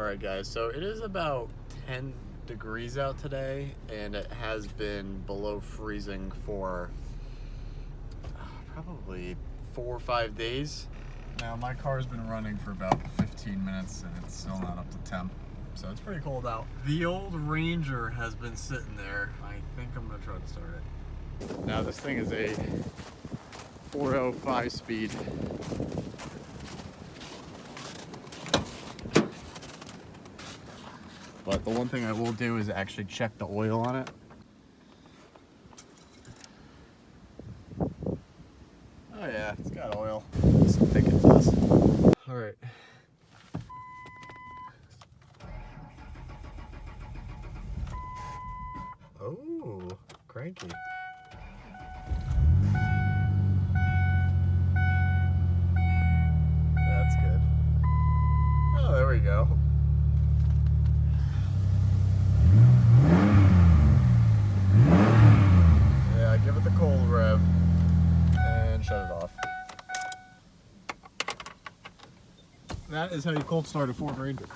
Alright guys, so it is about 10 degrees out today and it has been below freezing for probably 4 or 5 days. Now my car's been running for about 15 minutes and it's still not up to temp, so it's pretty cold out. The old Ranger has been sitting there. I think I'm gonna try to start it. Now this thing is a 405 speed. But the one thing I will do is actually check the oil on it. Oh yeah, it's got oil. I think it does. All right. Oh, cranky. That's good. Oh, there we go. Give it the cold rev and shut it off. That is how you cold start a Ford Ranger.